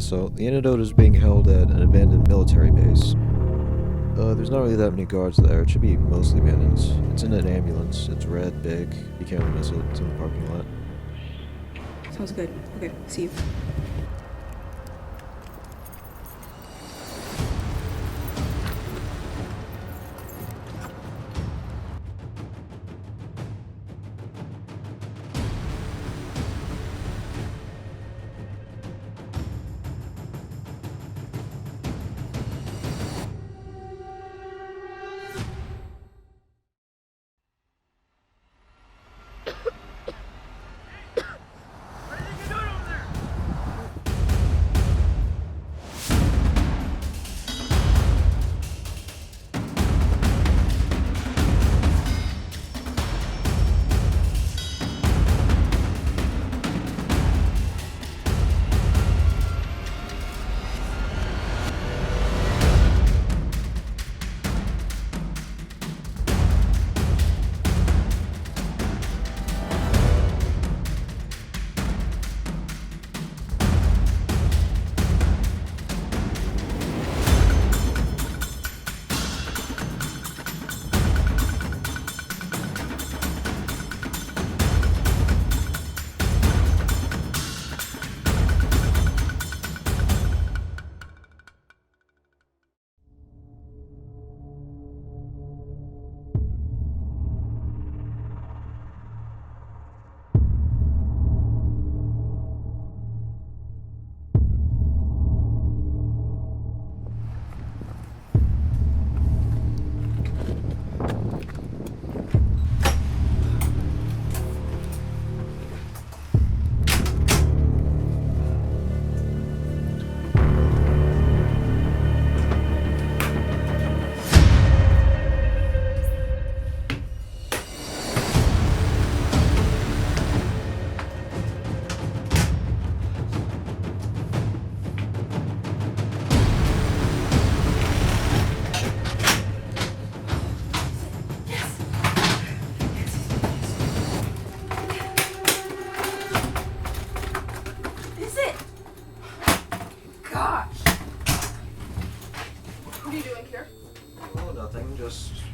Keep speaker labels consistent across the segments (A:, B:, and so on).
A: so the antidote is being held at an abandoned military base. There's not really that many guards there. It should be mostly abandoned. It's in an ambulance. It's red, big. You can't really miss it. It's in the parking lot.
B: Sounds good. Okay, see you.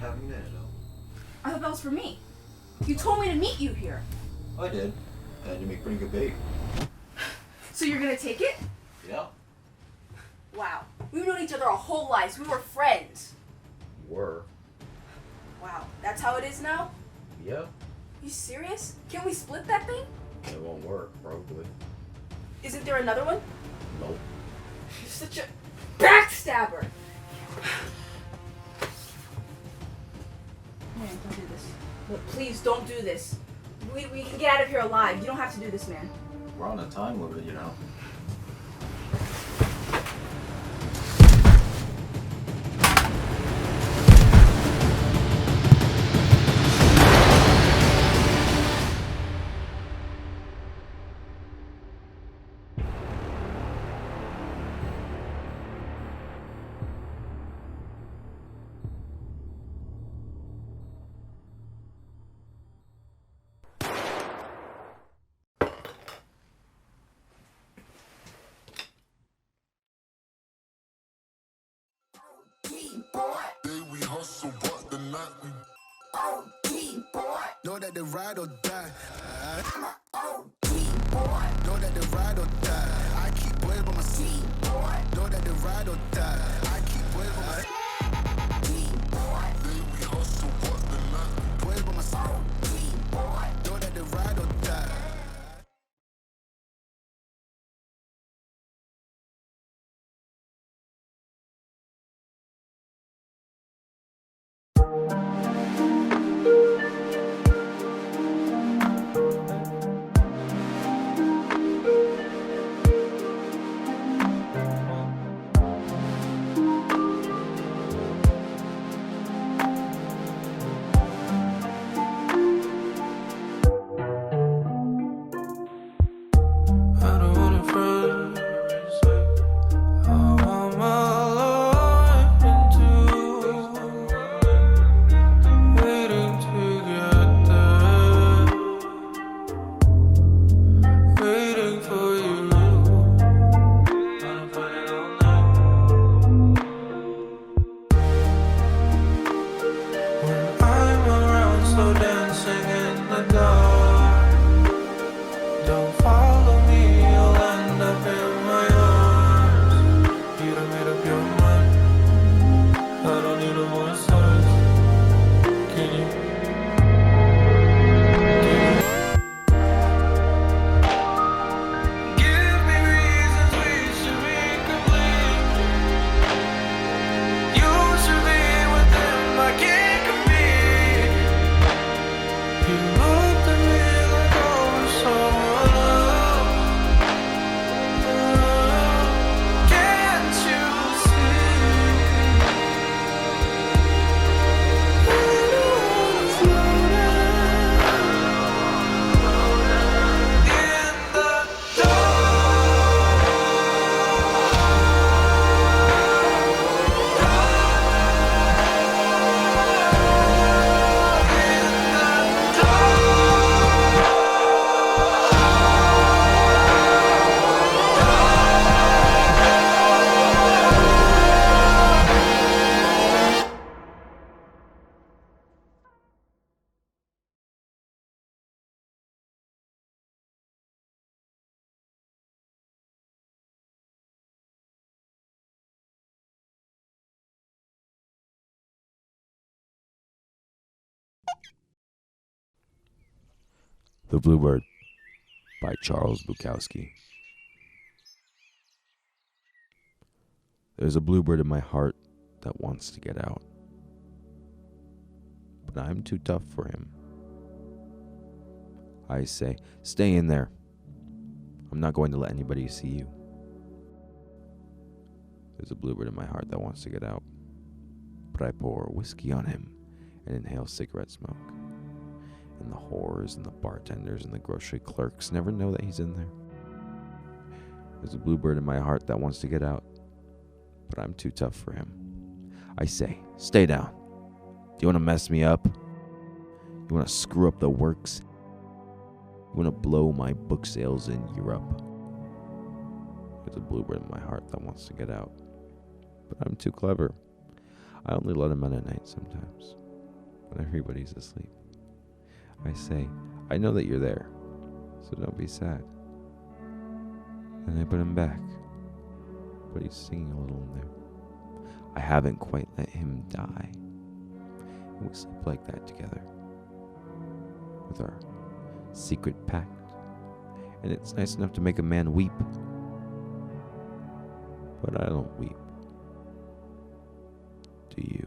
A: Having that,
B: I thought that was for me. You told me to meet you here.
A: I did. And you make pretty good bait.
B: So you're gonna take it?
A: Yeah.
B: Wow. We've known each other our whole lives. We were friends.
A: Were.
B: Wow. That's how it is now?
A: Yeah.
B: You serious? Can we split that thing?
A: It won't work, probably.
B: Isn't there another one?
A: Nope.
B: You're such a backstabber. Man, don't do this. Look, please don't do this. We can get out of here alive. You don't have to do this, man.
A: We're on a time limit, you know.
C: We hustle, but the night we OD boy. Know that they ride or die. I'm a OD boy. Know that they ride or die. I keep boys by my seat, boy. Know that they ride or die. I keep boys by my OD boy. We hustle, but the night we boys by my OD boy. Know that they ride or die.
D: The Bluebird by Charles Bukowski. There's a bluebird in my heart that wants to get out, but I'm too tough for him. I say, stay in there. I'm not going to let anybody see you. There's a bluebird in my heart that wants to get out, but I pour whiskey on him and inhale cigarette smoke. And the whores and the bartenders and the grocery clerks never know that he's in there. There's a bluebird in my heart that wants to get out, but I'm too tough for him. I say, stay down. Do you want to mess me up? You want to screw up the works? You want to blow my book sales in Europe? There's a bluebird in my heart that wants to get out, but I'm too clever. I only let him out at night sometimes, when everybody's asleep. I say, I know that you're there, so don't be sad. And I put him back, but he's singing a little in there. I haven't quite let him die. And we sleep like that together, with our secret pact. And it's nice enough to make a man weep, but I don't weep. Do you?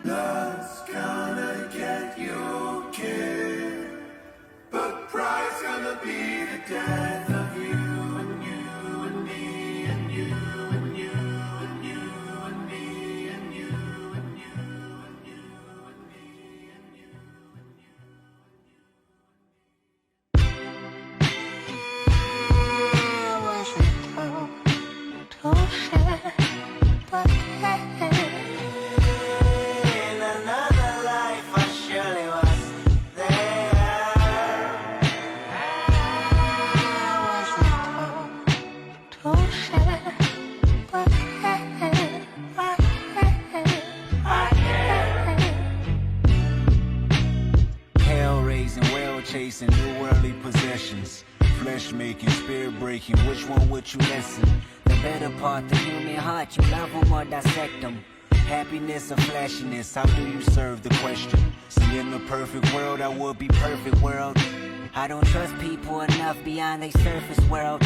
C: Love's gonna get you killed, but pride's gonna be the death of you and you and me and you and you and you and me and you and you and you and me and you and you.
E: I wasn't told to share, but in another life I surely was there. I wasn't told to share, but
F: Hell raising, whale chasing, new worldly possessions. Flesh making, spirit breaking, which one would you listen?
G: The better part, the human heart, you love them or dissect them.
F: Happiness or flashiness, how do you serve the question? See, in the perfect world, I would be perfect world.
G: I don't trust people enough beyond their surface world.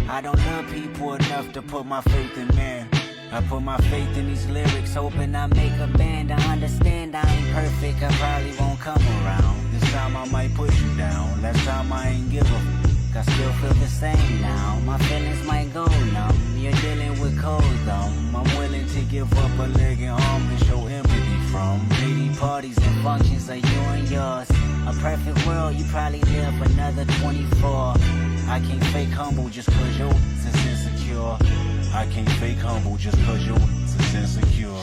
F: I don't love people enough to put my faith in man. I put my faith in these lyrics, hoping I make a band. I understand I ain't perfect, I probably won't come around. This time I might put you down. Last time I ain't give a I still feel the same now. My feelings might go numb. You're dealing with cold dumb. I'm willing to give up a leg and arm to show empathy from. Lady parties and functions are you and yours. A perfect world, you probably live another 24. I can't fake humble just cause your is insecure. I can't fake humble just cause your is insecure.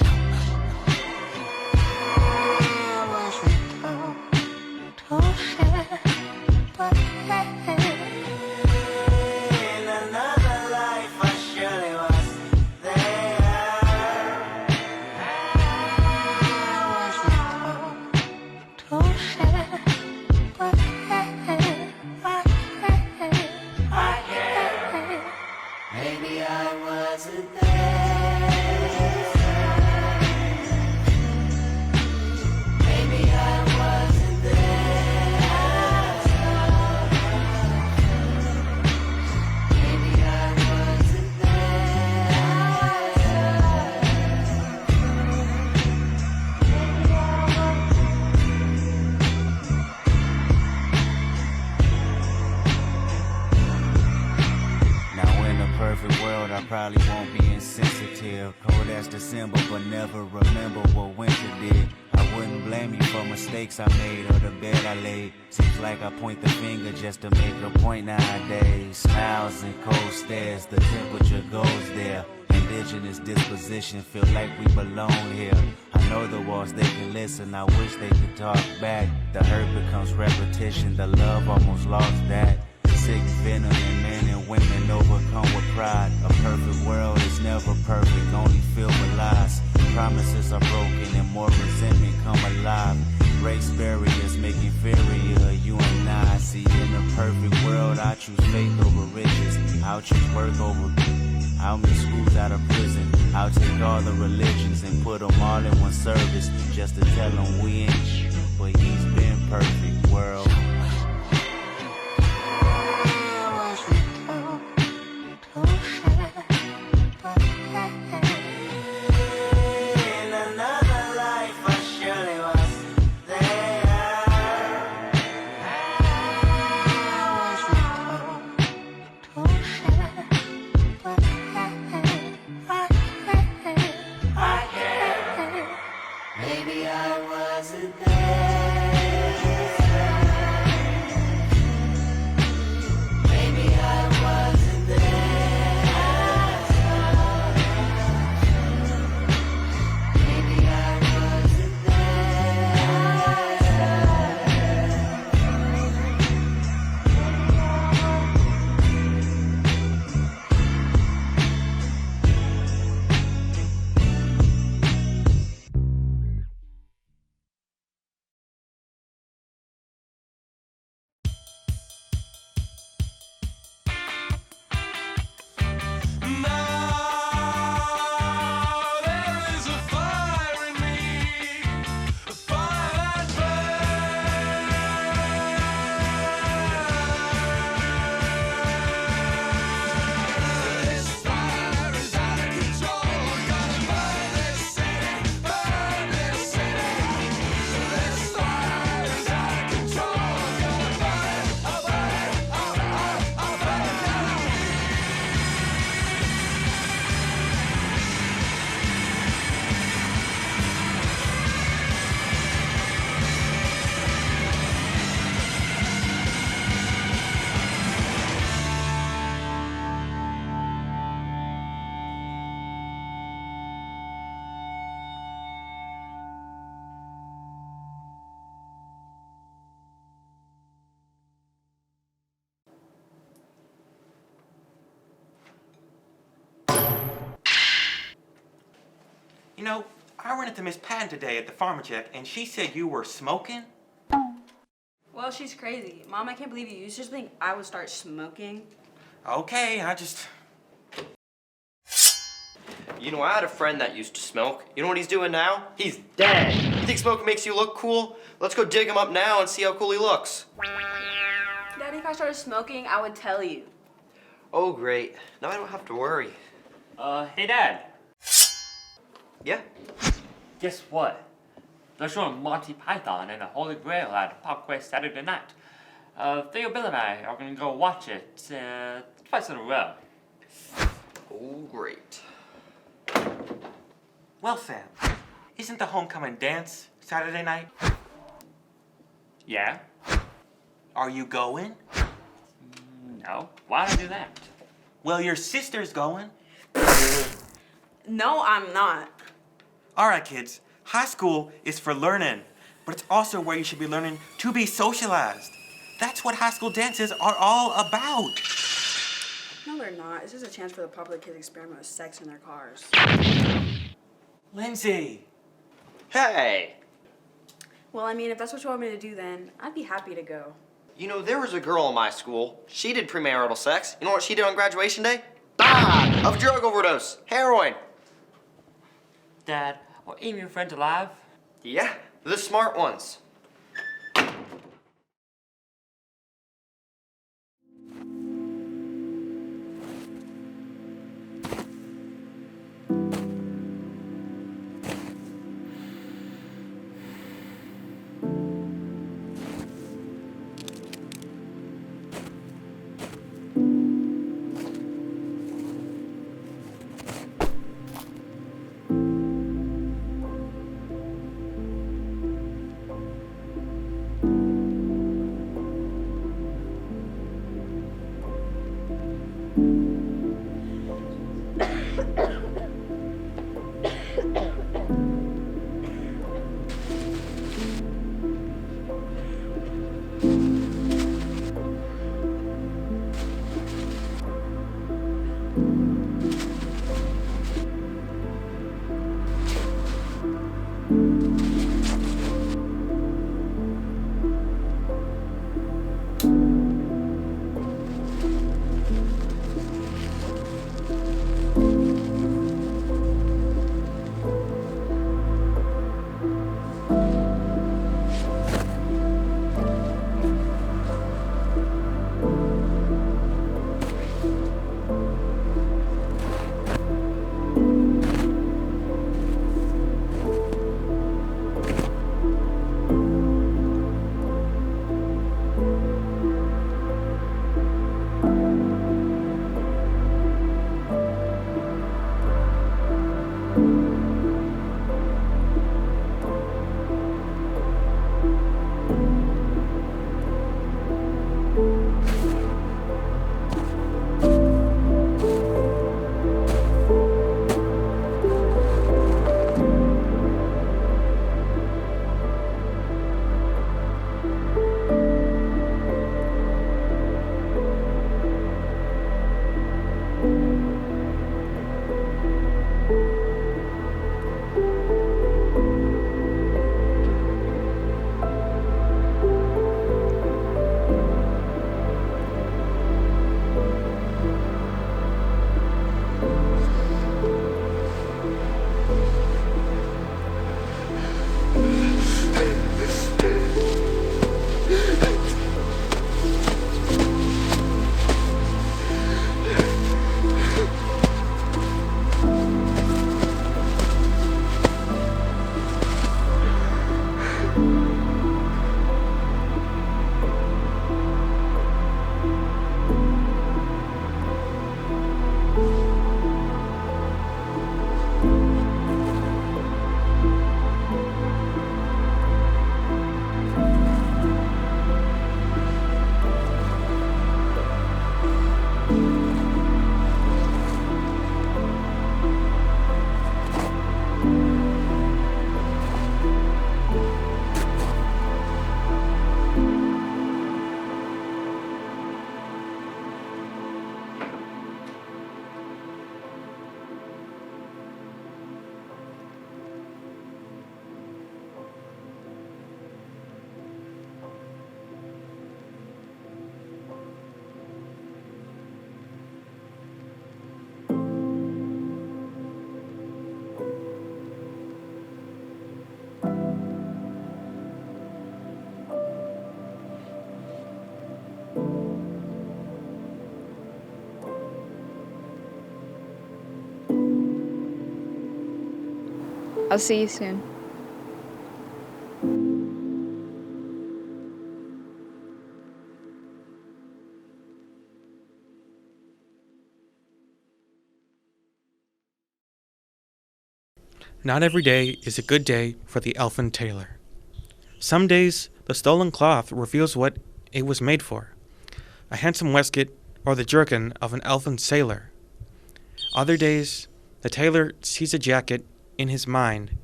F: Probably won't be insensitive. Cold as December, but never remember what winter did. I wouldn't blame you for mistakes I made or the bed I laid. Seems like I point the finger just to make a point nowadays. Smiles and cold stares, the temperature goes there. Indigenous disposition, feel like we belong here. I know the walls, they can listen, I wish they could talk back. The hurt becomes repetition, the love almost lost that. Sick venom in men and women overcome with pride. A perfect world is never perfect, only filled with lies. Promises are broken and more resentment come alive. Race barriers make inferior you and I. See, in a perfect world, I choose faith over riches. I'll choose work over. I'll meet schools out of prison. I'll take all the religions and put them all in one service. Just to tell them we ain't but he's been perfect, world.
H: You know, I ran into Miss Patton today at the farmer check, and she said you were smoking.
B: Well, she's crazy. Mom, I can't believe you used to think I would start smoking.
H: Okay, I just...
I: You know, I had a friend that used to smoke. You know what he's doing now? He's dead. You think smoking makes you look cool? Let's go dig him up now and see how cool he looks.
B: Daddy, if I started smoking, I would tell you.
I: Oh, great. Now I don't have to worry.
J: Hey, Dad.
I: Yeah?
J: Guess what? They're showing Monty Python and the Holy Grail at Parkway Saturday night. Theo, Bill, and I are gonna go watch it twice in a row.
I: Oh, great.
H: Well, Sam, isn't the homecoming dance Saturday night?
J: Yeah?
H: Are you going?
J: No. Why'd I do that?
H: Well, your sister's going.
B: No, I'm not.
H: All right, kids. High school is for learning, but it's also where you should be learning to be socialized. That's what high school dances are all about.
K: No, they're not. It's just a chance for the popular kids to experiment with sex in their cars.
H: Lindsay.
I: Hey!
K: Well, I mean, if that's what you want me to do, then I'd be happy to go.
I: You know, there was a girl in my school. She did premarital sex. You know what she did on graduation day? Died of drug overdose. Heroin.
J: Dad, are any of your friends alive?
I: Yeah, the smart ones.
L: I'll see you soon.
M: Not every day is a good day for the elfin tailor. Some days, the stolen cloth reveals what it was made for, a handsome waistcoat or the jerkin of an elfin sailor. Other days, the tailor sees a jacket in his mind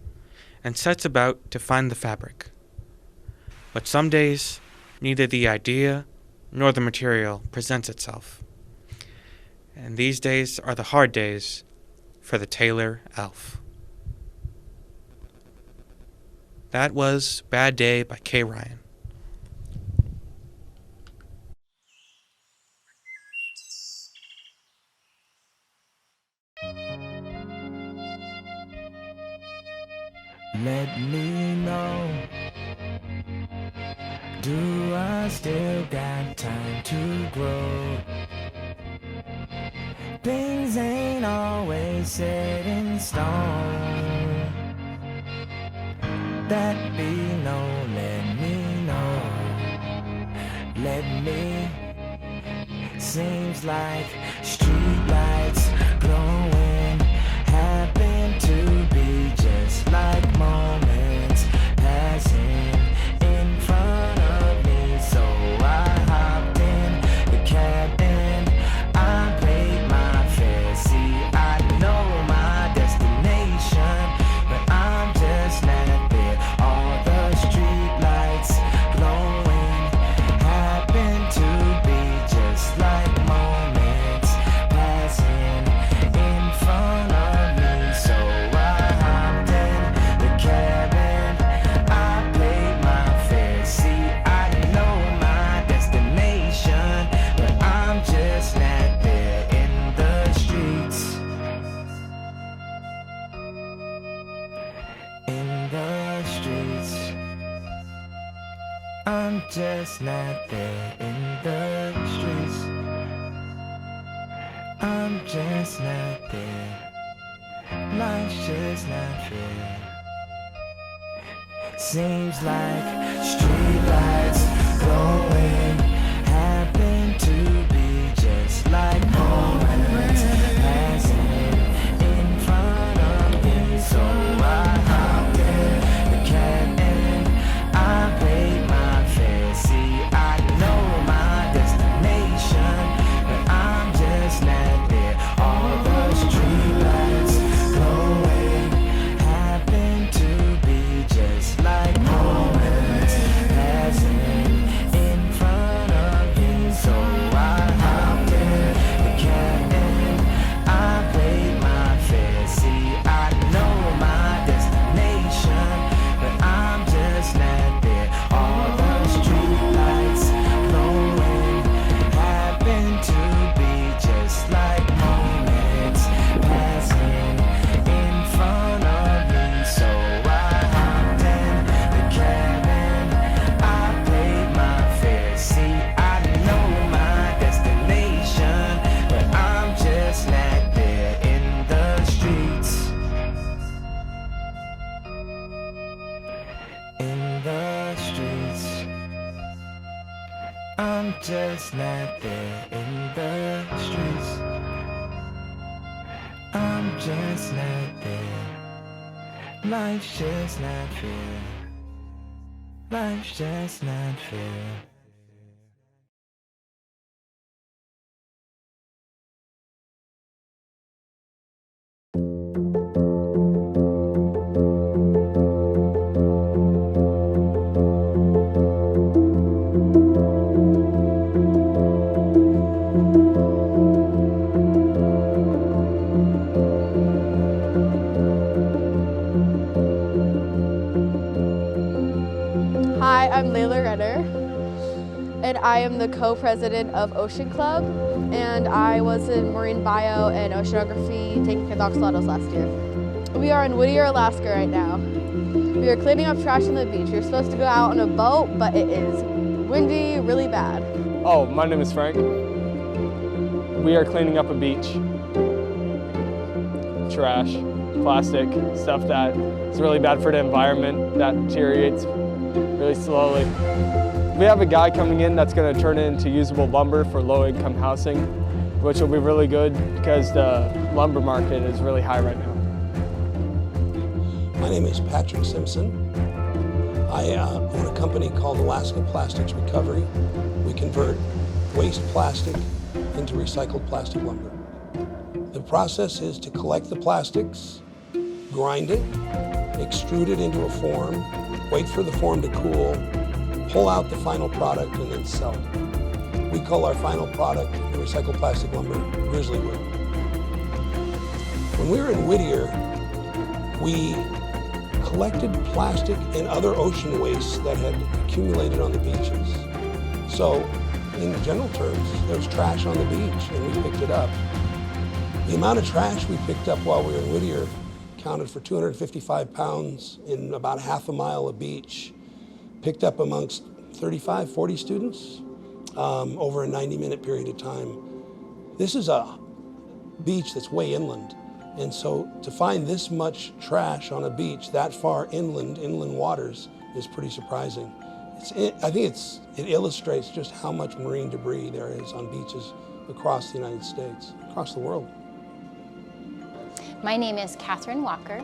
M: and sets about to find the fabric. But some days, neither the idea nor the material presents itself. And these days are the hard days for the tailor elf. That was Bad Day by K. Ryan.
N: Let me know, do I still got time to grow? Things ain't always set in stone. That be known, let me know. Let me, seems like streetlights glowing happen to be just like moments passing in front of me. So I hopped in the cab and I paid my fare. See, I know my destination, but I'm just not there. All the streetlights glowing happen to be just like moments passing in front of me. So I hopped in the cab and I paid my fare. See, I know my destination, but I'm just not there in the streets. In the streets, I'm just not there in the streets. I'm just not there. Life's just not fair. Seems like streetlights glowing happen to be just like moments passing in front of me. So I hopped in the cab and I paid my fare. See, I know my destination, but I'm just not there. All the streetlights glowing happen to be just like moments passing in front of me. So I hopped in the cab and I paid my fare. See, I know my destination, but I'm just not there. All the streetlights glowing happen to be just like moments passing in front of me. So I hopped in the cab and I paid my fare. See, I know my destination, but I'm just not there in the streets. In the streets, I'm just not there in the streets. I'm just not there. Life's just not fair. Life's just not fair.
O: Hi, I'm Layla Redder, and I am the co-president of Ocean Club, and I was in marine bio and oceanography taking care of the axolotls last year. We are in Whittier, Alaska right now. We are cleaning up trash on the beach. We were supposed to go out on a boat, but it is windy, really bad.
P: Oh, my name is Frank. We are cleaning up a beach. Trash.
L: plastic, stuff that is really bad for the environment, that deteriorates really slowly. We have a guy coming in that's going to turn it into usable lumber for low-income housing, which will be really good because the lumber market is really high right now.
P: My name is Patrick Simpson. I own a company called Alaska Plastics Recovery. We convert waste plastic into recycled plastic lumber. The process is to collect the plastics, grind it, extrude it into a form, wait for the form to cool, pull out the final product, and then sell it. We call our final product, the recycled plastic lumber, grizzly wood. When we were in Whittier, we collected plastic and other ocean wastes that had accumulated on the beaches. So, in general terms, there was trash on the beach, and we picked it up. The amount of trash we picked up while we were in Whittier counted for 255 pounds in about half a mile of beach, picked up amongst 35, 40 students over a 90-minute period of time. This is a beach that's way inland, and so to find this much trash on a beach that far inland waters, is pretty surprising. I think it illustrates just how much marine debris there is on beaches across the United States, across the world.
Q: My name is Catherine Walker.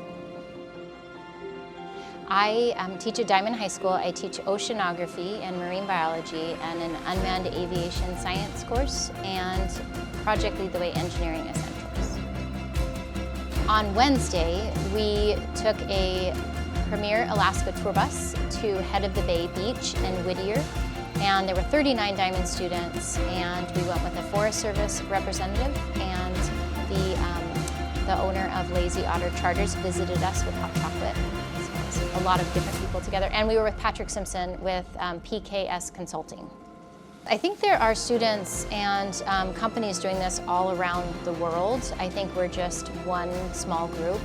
Q: I teach at Diamond High School. I teach oceanography and marine biology and an unmanned aviation science course and project lead the way engineering essentials. On Wednesday, we took a Premier Alaska tour bus to Head of the Bay Beach in Whittier, and there were 39 Diamond students, and we went with a Forest Service representative, and the owner of Lazy Otter Charters visited us with hot chocolate. So it was a lot of different people together, and we were with Patrick Simpson with PKS Consulting. I think there are students and companies doing this all around the world. I think we're just one small group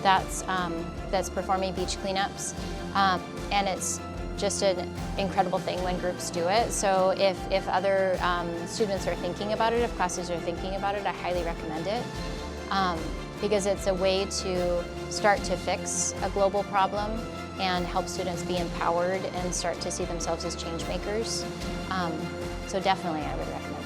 Q: that's performing beach cleanups, and it's just an incredible thing when groups do it. So if other students are thinking about it, if classes are thinking about it, I highly recommend it, because it's a way to start to fix a global problem and help students be empowered and start to see themselves as change makers. So definitely I would recommend it.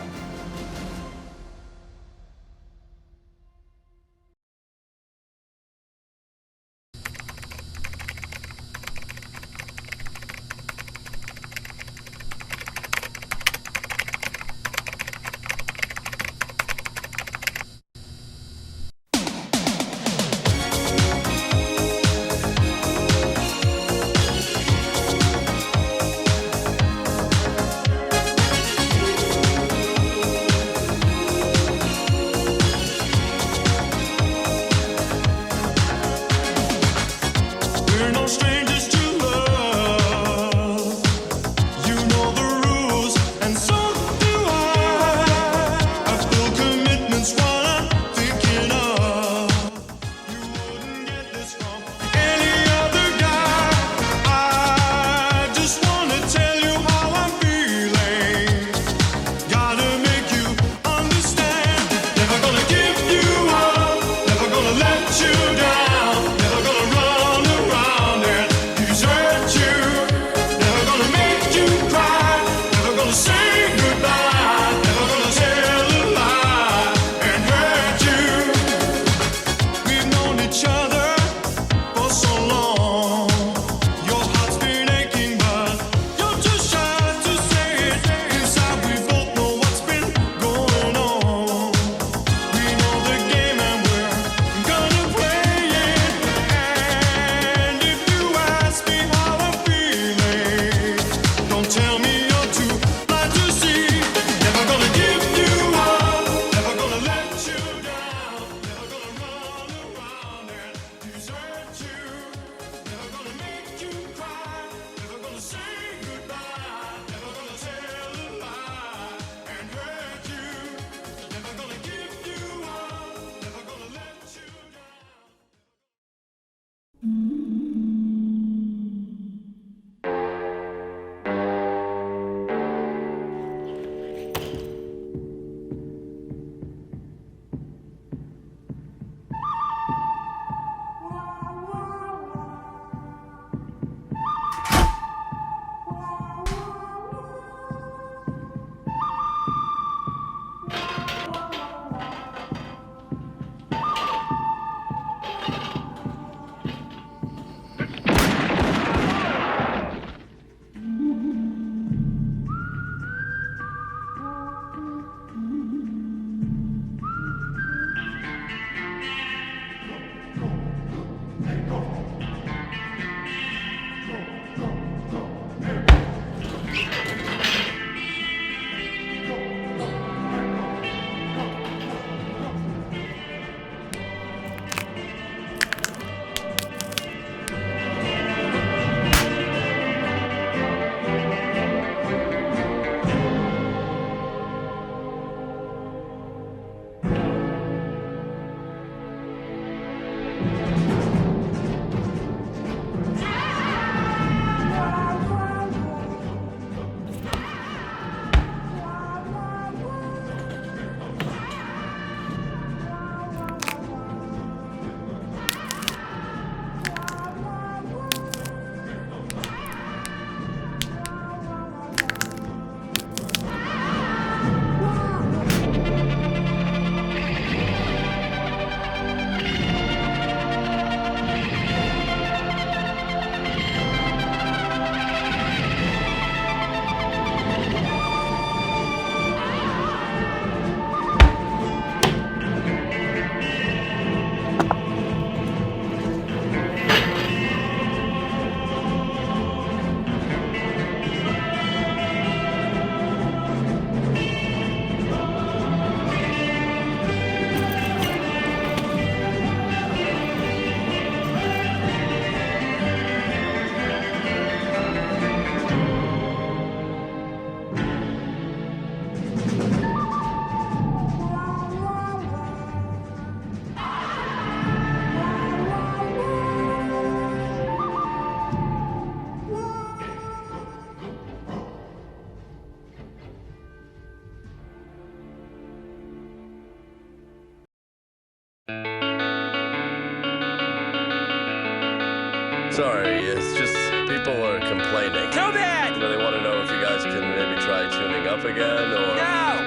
R: Sorry, it's just people are complaining.
E: Too bad!
R: You know, they want to know if you guys can maybe try tuning up again or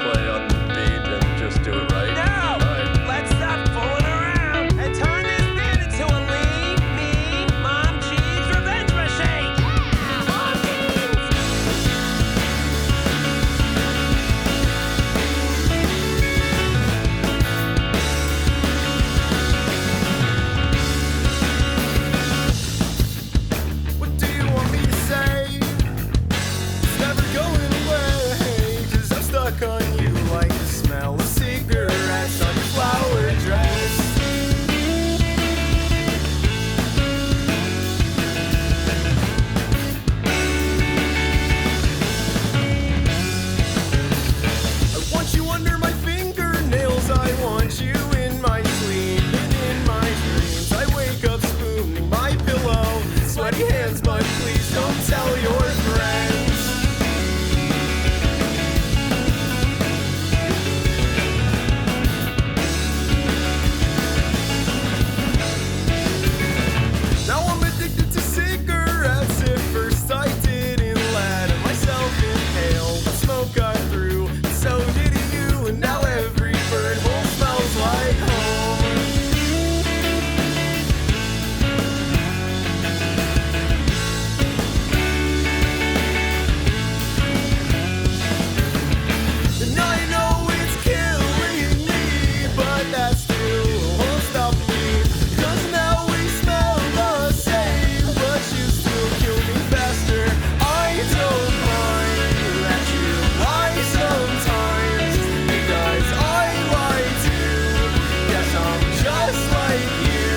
R: play on the beat and just do it right.
E: No!
R: All right.
E: Let's stop fooling around and turn this band into a lean, mean, mom cheese revenge machine! Yeah! Mom cheese!
C: What do you want me to say? It's never going away, 'cause I'm stuck on you like the smell of cigarettes on your flower dress. I want you under my fingernails, I want you in my sleep and in my dreams. I wake up spooning my pillow, sweaty hands, but please don't tell your friends. Now I'm addicted to cigarettes. At first I didn't let myself inhale the smoke I threw, and so did you. And now every burn hole smells like home. And I know it's killing me, but that still won't stop me. 'Cause now we smell the same, but you still kill me faster. I don't mind that you lie sometimes, because I lie too. Yes, I'm just like you.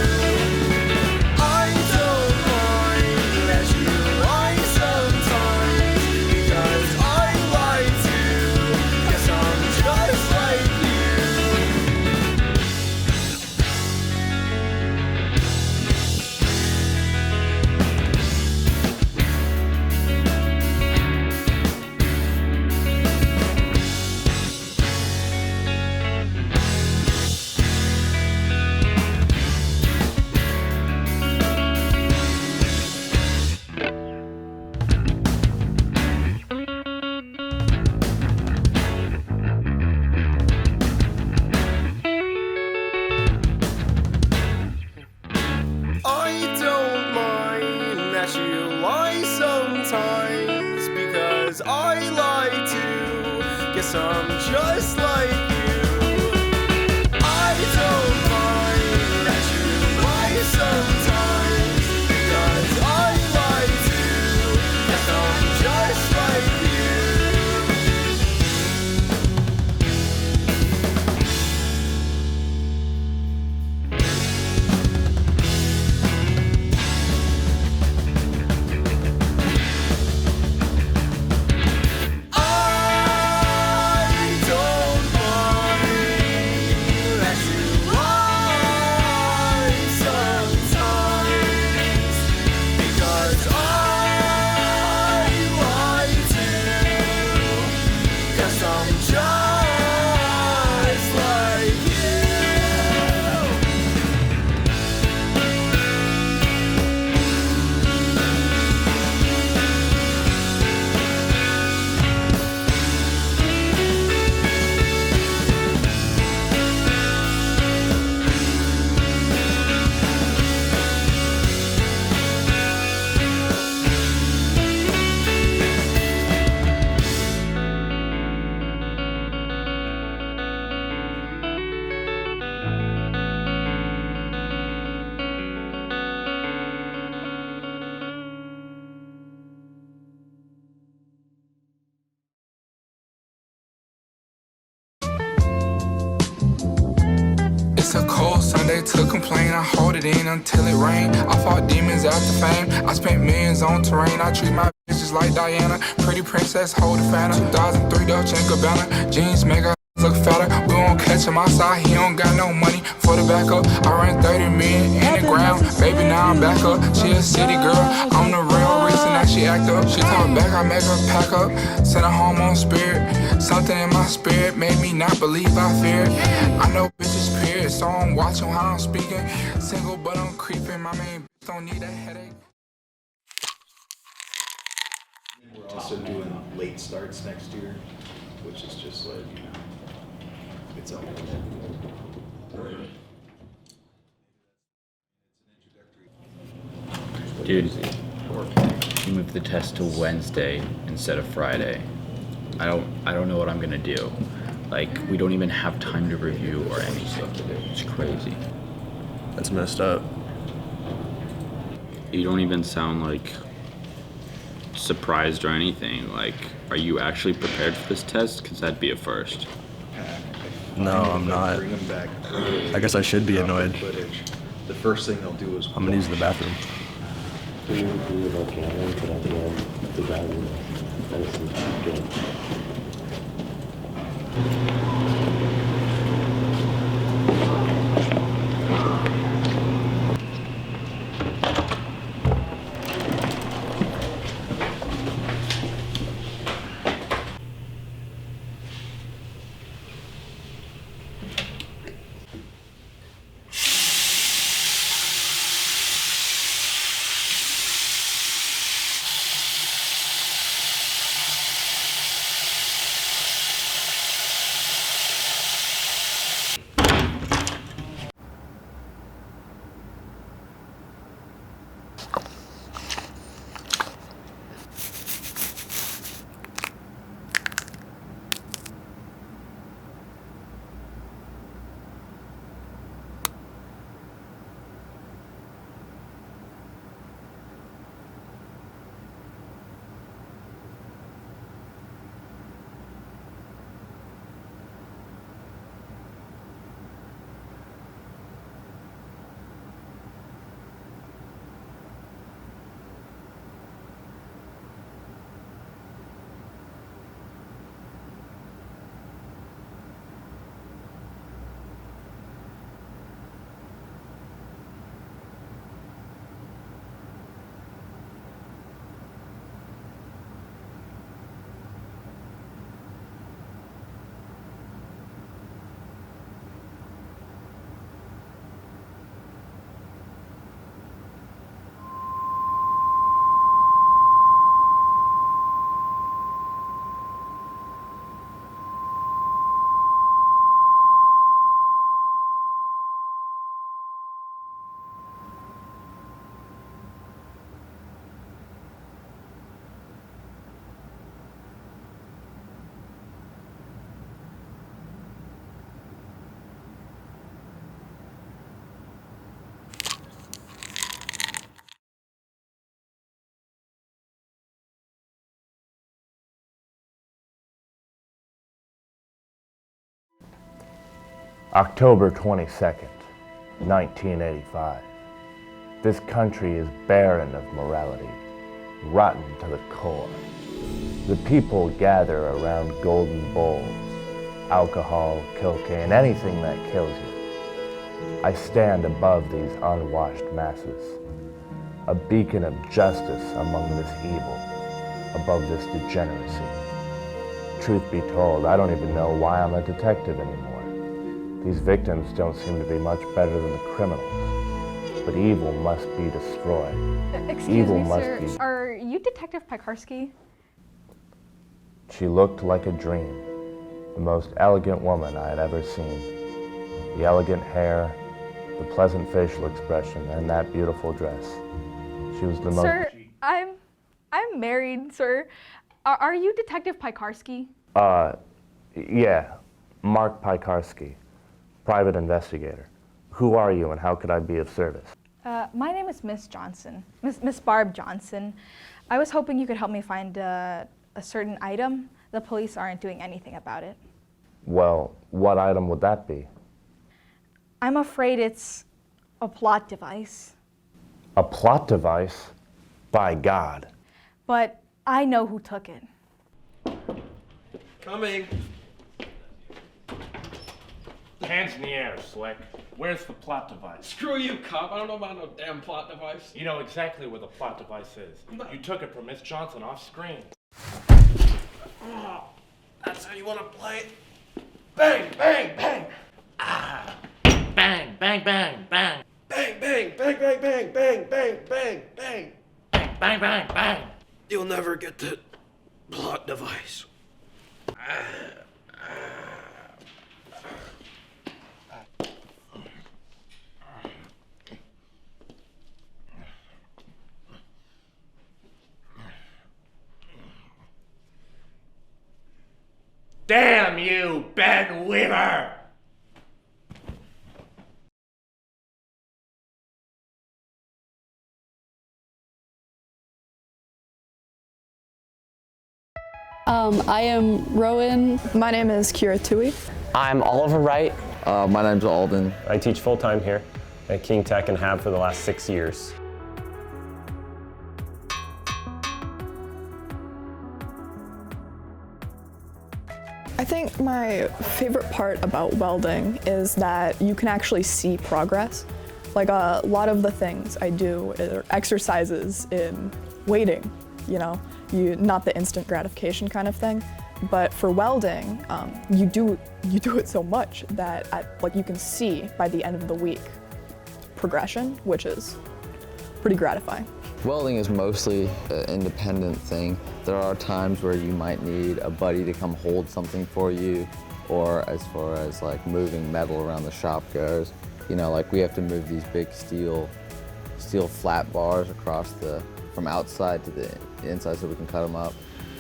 C: I don't mind that you lie sometimes, because I lie too. Yes, I'm just like you. I don't mind that you lie sometimes, because I lie too. Guess I'm just like you. I don't mind that you lie sometimes, because I lie too. Guess I'm just like you. I don't mind that you lie sometimes, because I lie too. Guess I'm just like you.
S: It's a cold Sunday to complain. I hold it in until it rain. I fought demons after fame. I spent millions on terrain. I treat my bitches like Diana. Pretty princess, hold a Fanta. 2003 Dolce & Gabbana. Jeans make her look fatter. We won't catch him outside. He don't got no money for the backup. I ran 30 million in the ground. Baby, now I'm back up. She a city girl. I'm the real reason that she act up. She talk back, I make her pack up. Send her home on spirit. Something in my spirit made me not believe I feared. I know bitches period, so I'm watching how I'm speaking. Single but I'm creeping. My main bitch don't need a headache.
A: also doing late starts next year, which is just like, it's all.
T: Dude, you moved the test to Wednesday instead of Friday. I don't know what I'm gonna do. Like, we don't even have time to review or anything. It's crazy.
R: That's messed up.
T: You don't even sound like surprised or anything. Like, are you actually prepared for this test? Because that'd be a first.
R: No, I'm not. I guess I should be annoyed.
A: The first thing they'll do is
R: I'm gonna use the bathroom.
U: October 22nd, 1985. This country is barren of morality, rotten to the core. The people gather around golden bowls, alcohol, cocaine, anything that kills you. I stand above these unwashed masses, a beacon of justice among this evil, above this degeneracy. Truth be told, I don't even know why I'm a detective anymore. These victims don't seem to be much better than the criminals. But evil must be destroyed.
V: Excuse me, sir. Are you Detective Piekarski?
U: She looked like a dream. The most elegant woman I had ever seen. The elegant hair, the pleasant facial expression, and that beautiful dress. She was the most...
V: Sir, I'm married, sir. Are you Detective Piekarski?
U: Yeah. Mark Piekarski. Private investigator. Who are you and how could I be of service?
V: My name is Miss Johnson, Miss Barb Johnson. I was hoping you could help me find a certain item. The police aren't doing anything about it.
U: Well, what item would that be?
V: I'm afraid it's a plot device.
U: A plot device? By God.
V: But I know who took it.
W: Coming. Hands in the air, Slick. Where's the plot device?
X: Screw you, cop. I don't know about no damn plot device.
W: You know exactly where the plot device is. You took it from Miss Johnson off screen.
X: Oh, that's how you want to play it? Bang, bang, bang. Ah.
J: Bang, bang, bang, bang.
X: Bang, bang, bang, bang, bang, bang, bang, bang, bang.
J: Bang, bang, bang, bang.
X: You'll never get to plot device. Damn you, Ben Weaver!
B: I am Rowan. My name is Kira Tui.
D: I'm Oliver Wright.
F: My name's Alden.
G: I teach full-time here at King Tech and have for the last 6 years.
B: I think my favorite part about welding is that you can actually see progress. Like a lot of the things I do are exercises in waiting, you know, not the instant gratification kind of thing. But for welding, you do it so much that like you can see by the end of the week progression, which is pretty gratifying.
F: Welding is mostly an independent thing. There are times where you might need a buddy to come hold something for you, or as far as like moving metal around the shop goes. You know, like we have to move these big steel flat bars across from outside to the inside so we can cut them up,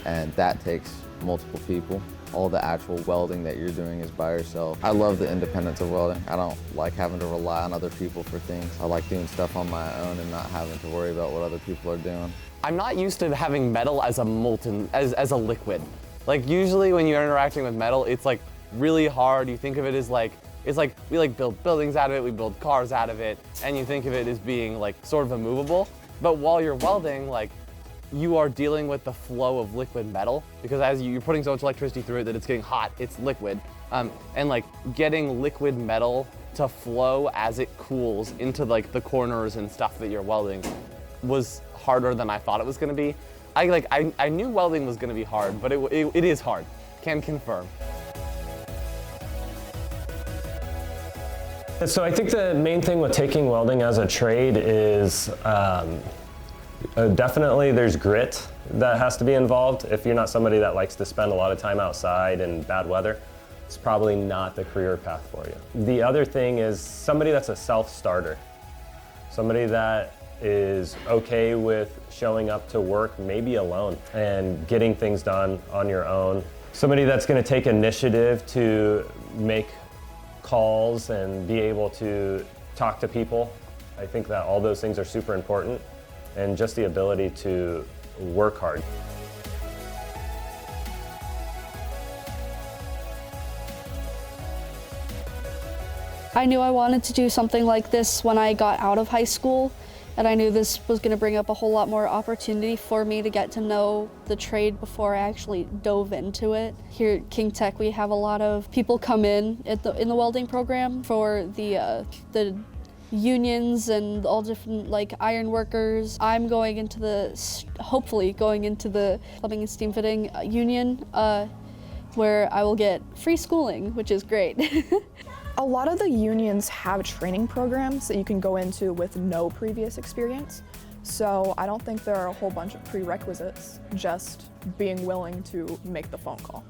F: and that takes multiple people. All the actual welding that you're doing is by yourself. I love the independence of welding. I don't like having to rely on other people for things. I like doing stuff on my own and not having to worry about what other people are doing.
D: I'm not used to having metal as a molten, as a liquid. Like usually when you're interacting with metal, it's like really hard. You think of it as like, it's like we like build buildings out of it, we build cars out of it, and you think of it as being like sort of immovable. But while you're welding, like you are dealing with the flow of liquid metal, because as you're putting so much electricity through it that it's getting hot, it's liquid. And like getting liquid metal to flow as it cools into like the corners and stuff that you're welding was harder than I thought it was gonna be. I knew welding was gonna be hard, but it is hard, can confirm.
G: So I think the main thing with taking welding as a trade is definitely there's grit that has to be involved. If you're not somebody that likes to spend a lot of time outside in bad weather, it's probably not the career path for you. The other thing is somebody that's a self-starter. Somebody that is okay with showing up to work maybe alone and getting things done on your own. Somebody that's going to take initiative to make calls and be able to talk to people. I think that all those things are super important, and just the ability to work hard.
B: I knew I wanted to do something like this when I got out of high school, and I knew this was going to bring up a whole lot more opportunity for me to get to know the trade before I actually dove into it. Here at King Tech, we have a lot of people come in the welding program for the unions and all different like iron workers. I'm going into hopefully going into the plumbing and steam fitting union, where I will get free schooling, which is great. A lot of the unions have training programs that you can go into with no previous experience. So I don't think there are a whole bunch of prerequisites, just being willing to make the phone call.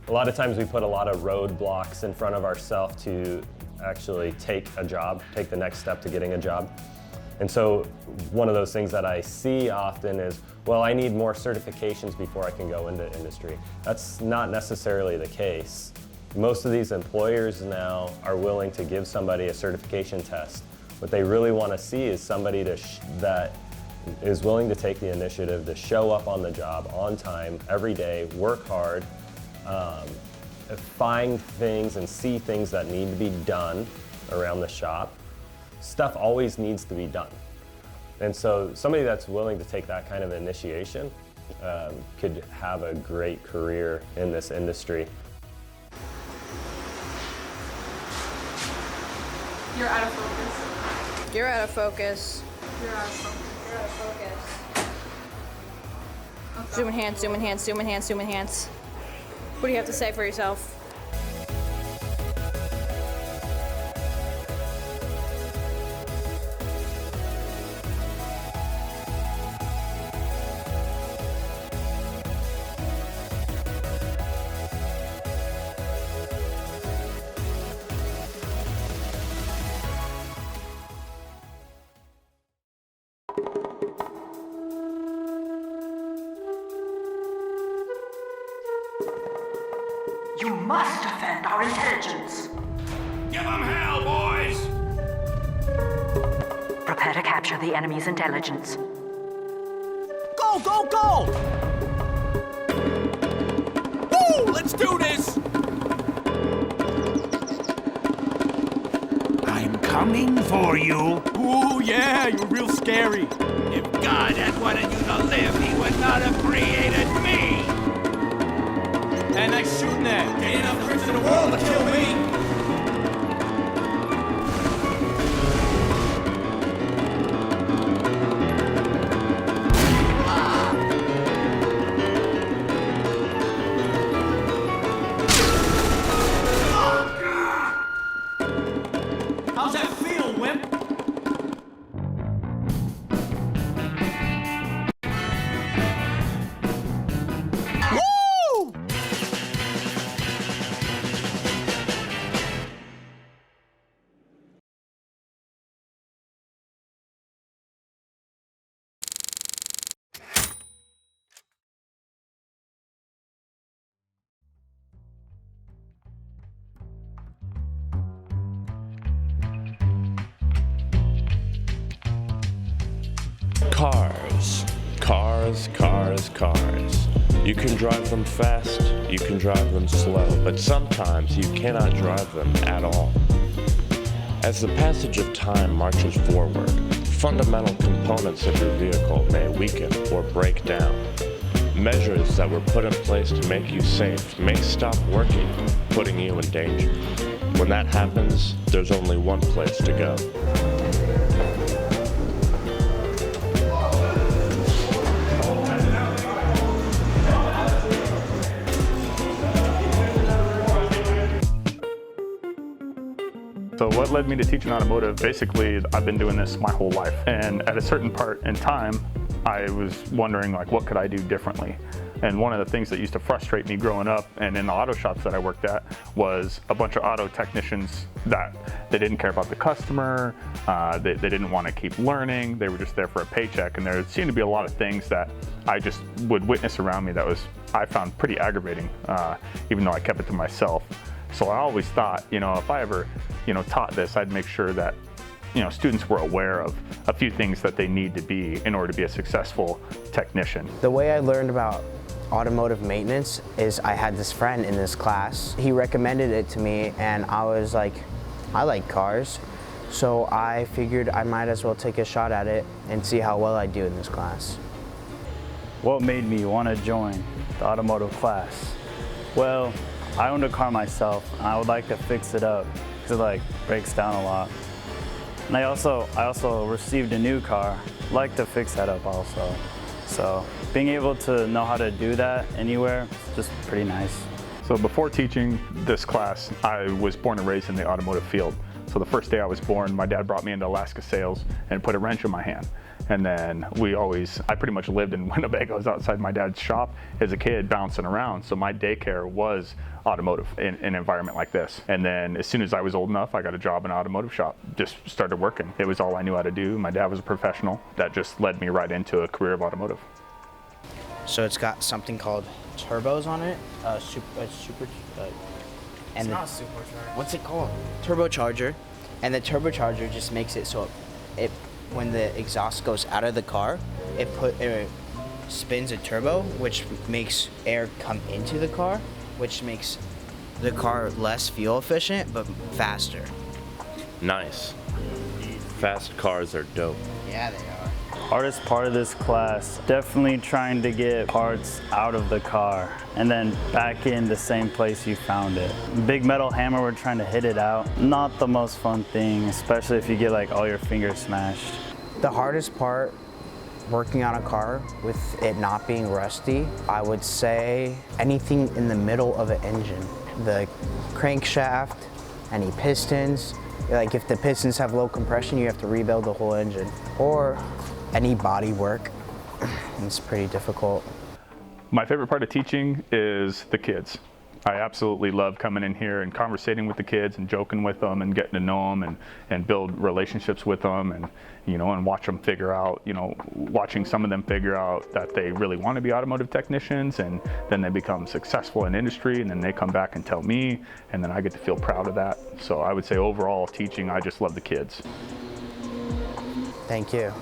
G: A lot of times we put a lot of roadblocks in front of ourselves to actually take a job, take the next step to getting a job. And so one of those things that I see often is, well, I need more certifications before I can go into industry. That's not necessarily the case. Most of these employers now are willing to give somebody a certification test. What they really want to see is somebody that is willing to take the initiative to show up on the job on time, every day, work hard, find things and see things that need to be done around the shop. Stuff always needs to be done. And so somebody that's willing to take that kind of initiation could have a great career in this industry.
B: You're out of focus. You're out of focus. You're out of focus. You're out of focus. Zoom enhance, zoom enhance, zoom enhance, zoom enhance. What do you have to say for yourself?
H: You must defend our intelligence.
E: Give them hell, boys!
H: Prepare to capture the enemy's intelligence.
E: Go, go, go! Woo! Let's do this!
I: I'm coming for you.
E: Ooh, yeah, you're real scary.
I: If God had wanted you to live, he would not have created me.
E: And nice shooting that. Ain't enough tricks in the world to kill me. How's that feel, wimp? Woo!
U: Cars. Cars, cars, cars. You can drive them fast, you can drive them slow, but sometimes you cannot drive them at all. As the passage of time marches forward, fundamental components of your vehicle may weaken or break down. Measures that were put in place to make you safe may stop working, putting you in danger. When that happens, there's only one place to go.
K: So what led me to teaching automotive? Basically, I've been doing this my whole life. And at a certain part in time, I was wondering, like, what could I do differently? And one of the things that used to frustrate me growing up and in the auto shops that I worked at was a bunch of auto technicians that they didn't care about the customer, they didn't want to keep learning, they were just there for a paycheck. And there seemed to be a lot of things that I just would witness around me that I found pretty aggravating, even though I kept it to myself. So I always thought, if I ever, taught this, I'd make sure that, students were aware of a few things that they need to be in order to be a successful technician.
M: The way I learned about automotive maintenance is I had this friend in this class. He recommended it to me and I was like, I like cars. So I figured I might as well take a shot at it and see how well I do in this class.
Y: What made me want to join the automotive class? Well, I owned a car myself and I would like to fix it up because it breaks down a lot. And I also received a new car. I'd like to fix that up also. So being able to know how to do that anywhere is just pretty nice.
K: So before teaching this class, I was born and raised in the automotive field. So the first day I was born, my dad brought me into Alaska sales and put a wrench in my hand. And then I pretty much lived in Winnebago. I was outside my dad's shop as a kid bouncing around. So my daycare was automotive in an environment like this. And then as soon as I was old enough, I got a job in an automotive shop, just started working. It was all I knew how to do. My dad was a professional. That just led me right into a career of automotive.
M: So it's got something called turbos on it. It's not supercharged. What's it called? Turbocharger. And the turbocharger just makes it so when the exhaust goes out of the car, it spins a turbo, which makes air come into the car, which makes the car less fuel efficient, but faster.
U: Nice. Fast cars are dope.
M: Yeah, they are.
Y: Hardest part of this class, definitely trying to get parts out of the car and then back in the same place you found it. Big metal hammer, we're trying to hit it out. Not the most fun thing, especially if you get all your fingers smashed.
M: The hardest part, working on a car with it not being rusty, I would say anything in the middle of an engine. The crankshaft, any pistons, if the pistons have low compression, you have to rebuild the whole engine. Or any body work. It's pretty difficult.
K: My favorite part of teaching is the kids. I absolutely love coming in here and conversating with the kids and joking with them and getting to know them and build relationships with them and, and watch them figure out, watching some of them figure out that they really want to be automotive technicians, and then they become successful in industry, and then they come back and tell me, and then I get to feel proud of that. So I would say overall teaching, I just love the kids.
M: Thank you.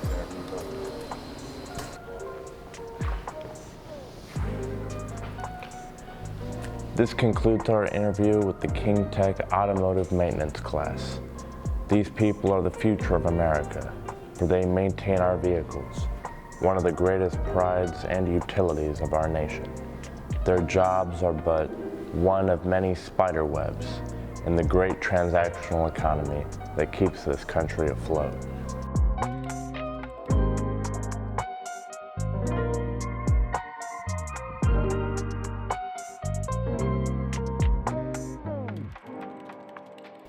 U: This concludes our interview with the King Tech Automotive Maintenance class. These people are the future of America, for they maintain our vehicles, one of the greatest prides and utilities of our nation. Their jobs are but one of many spider webs in the great transactional economy that keeps this country afloat.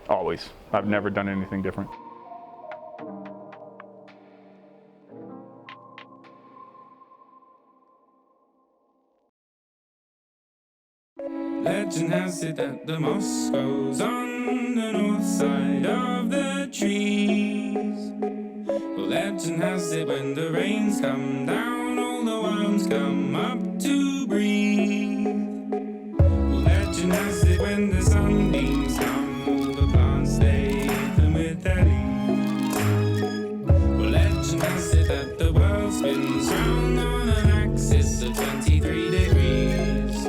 K: Always. I've never done anything different.
S: Legend has it that the moss grows on the north side of the trees. Well, legend has it when the rains come down, all the worms come up to breathe. Well, legend has it when the sunbeams come, all the plants stay them with their leaves. Well, legend has it that the world spins round on an axis of 23 degrees.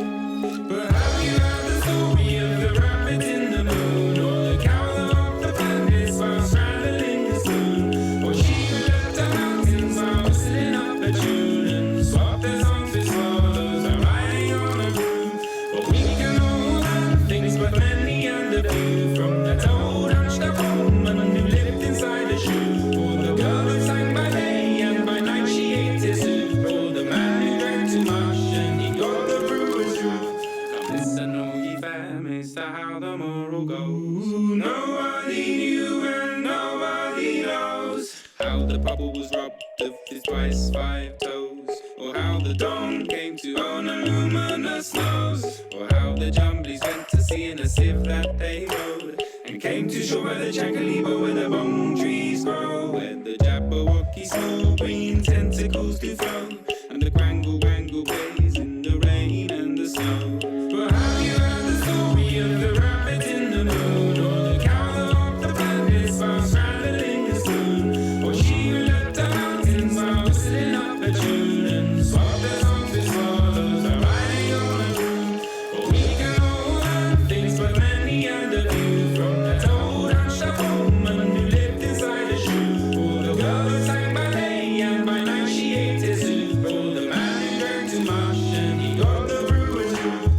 S: But have you heard the story of the rabbit in the moon, or the cow that walked the planets while straddling the spoon, or she who left the mountains while whistling up a tune and swapped their songs with swallows while riding on a broom? But we can all learn things, but many and a few, from the toad hunched up woman who lived inside a shoe, or the girl who sang by day and by night she ate his soup, or the man who drank too much and he got the brewer's roof. Listen, all ye families, to how the moral goes. Nobody knew and nobody knows how the pupple was robbed of his twice 5 toes, or how the dawn came to own a luminous nose, or how the jumblies went to sea in a sieve that they rode, and came to shore by the Chancalibo where the bong trees grow, where the Jabberwocky small green tentacles do flow, and the Quangle Wangle plays in the rain and the snow. But have you heard the story of the rabbit in the moon, or the cow that walked the planets while straddling a spoon, or she who left the mountains while whistling up a tune and swapped their songs with swallows while riding on a broom? But we can all learn things, but many and a few, from the toad hunched up woman who lived inside a shoe, or the girl who sang by day and by night she ate his soup, or the man who drank too much and he got the brewer's roof.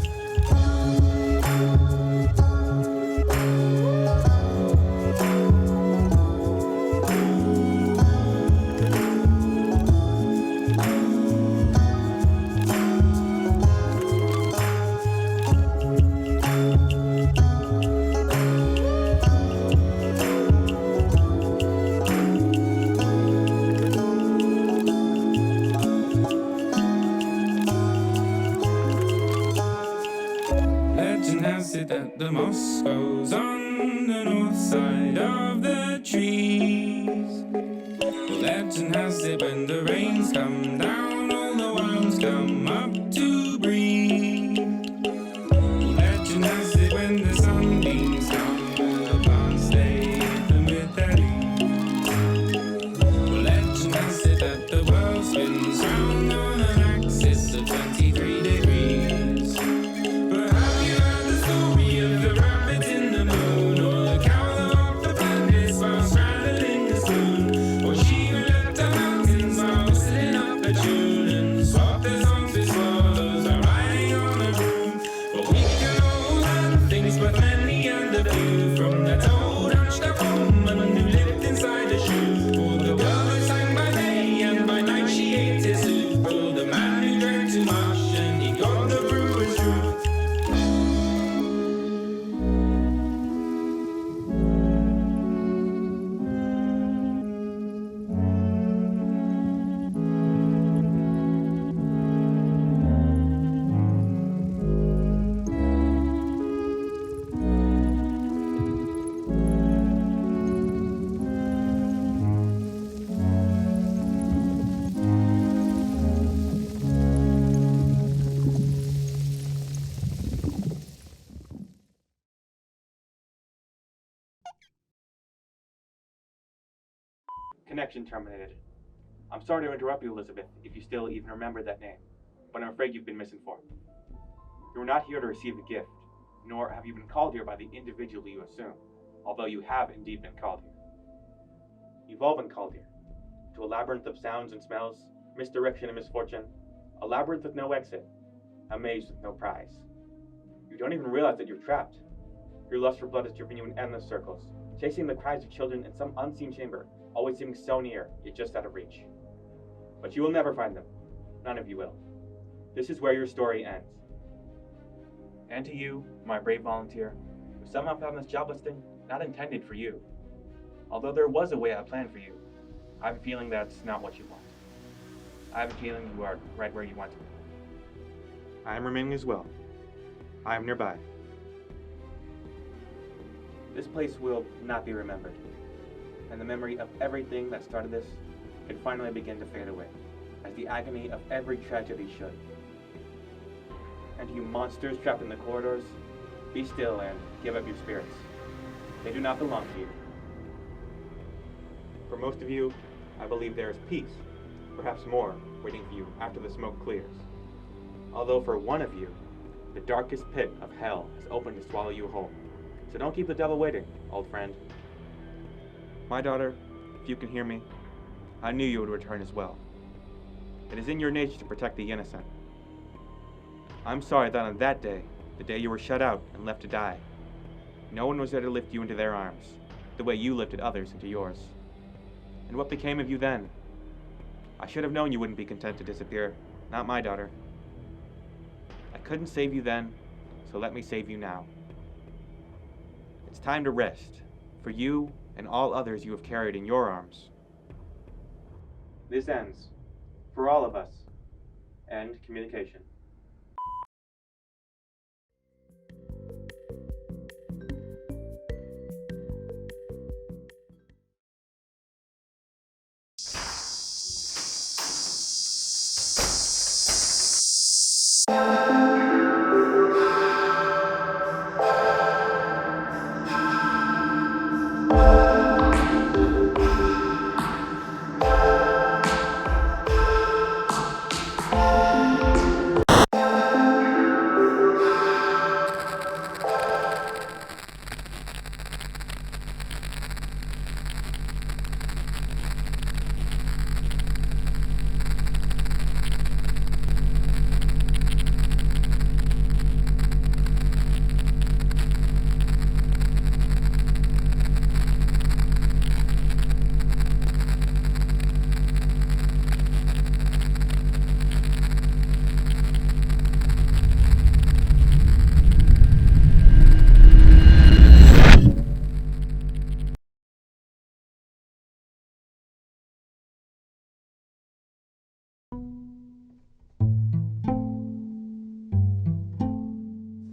S: Legend has it that the moss grows on the north side of the trees. Well, legend has it when the rains come down, all the worms come up to breathe. Well, legend has it when the sunbeams come, all the plants stay them with their leaves. Well, legend has it that the world spins round on an axis of 23 degrees. But have you heard the story of the rabbit in the moon, or the cow that walked the planets while straddling the spoon, or she who left the mountains while whistling up a tune and swapped their songs with swallows
L: Connection terminated. I'm sorry to interrupt you, Elizabeth, if you still even remember that name, but I'm afraid you've been misinformed. You are not here to receive a gift, nor have you been called here by the individual you assume, although you have indeed been called here. You've all been called here, to a labyrinth of sounds and smells, misdirection and misfortune, a labyrinth with no exit, a maze with no prize. You don't even realize that you're trapped. Your lust for blood has driven you in endless circles, chasing the cries of children in some unseen chamber, always seeming so near, yet just out of reach. But you will never find them. None of you will. This is where your story ends. And to you, my brave volunteer, who somehow found this job listing not intended for you. Although there was a way I planned for you, I have a feeling that's not what you want. I have a feeling you are right where you want to be. I am remaining as well. I am nearby. This place will not be remembered, and the memory of everything that started this can finally begin to fade away, as the agony of every tragedy should. And you monsters trapped in the corridors, be still and give up your spirits. They do not belong to you. For most of you, I believe there is peace, perhaps more, waiting for you after the smoke clears. Although for one of you, the darkest pit of hell has opened to swallow you whole. So don't keep the devil waiting, old friend. My daughter, if you can hear me, I knew you would return as well. It is in your nature to protect the innocent. I'm sorry that on that day, the day you were shut out and left to die, no one was there to lift you into their arms, the way you lifted others into yours. And what became of you then? I should have known you wouldn't be content to disappear, not my daughter. I couldn't save you then, so let me save you now. It's time to rest, for you and all others you have carried in your arms. This ends, for all of us, end communication.